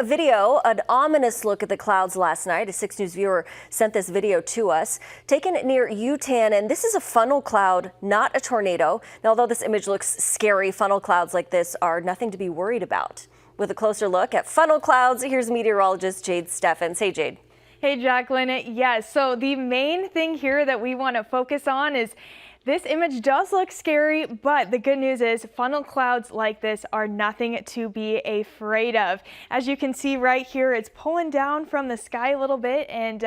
a video, an ominous look at the clouds last night. A 6 News viewer sent this video to us, taken near Utah, and this is a funnel cloud, not a tornado. Now, although this image looks scary, funnel clouds like this are nothing to be worried about. With a closer look at funnel clouds, here's meteorologist Jade Steffens. Hey, Jade. Hey, Jacqueline. Yes, so the main thing here that we want to focus on is this image does look scary, but the good news is funnel clouds like this are nothing to be afraid of. As you can see right here, it's pulling down from the sky a little bit, and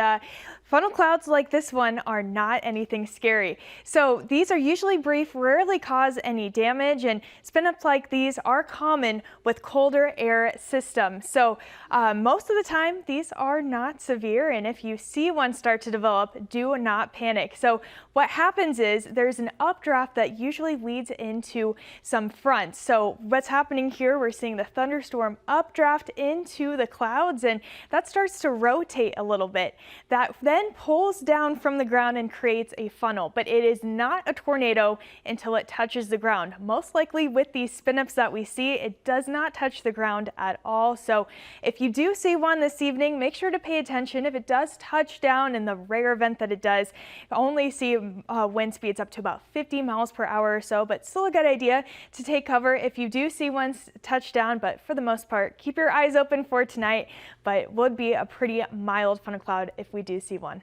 funnel clouds like this one are not anything scary. So these are usually brief, rarely cause any damage, and spin-ups like these are common with colder air systems. So most of the time, these are not severe, and if you see one start to develop, do not panic. So what happens is there's an updraft that usually leads into some fronts. So what's happening here, we're seeing the thunderstorm updraft into the clouds, and that starts to rotate a little bit. That then pulls down from the ground and creates a funnel, but it is not a tornado until it touches the ground. Most likely with these spin-ups that we see, it does not touch the ground at all. So if you do see one this evening, make sure to pay attention. If it does touch down, in the rare event that it does, only see wind speeds up to about 50 miles per hour or so, but still a good idea to take cover if you do see one touch down. But for the most part, keep your eyes open for tonight, but it would be a pretty mild funnel cloud if we do see one.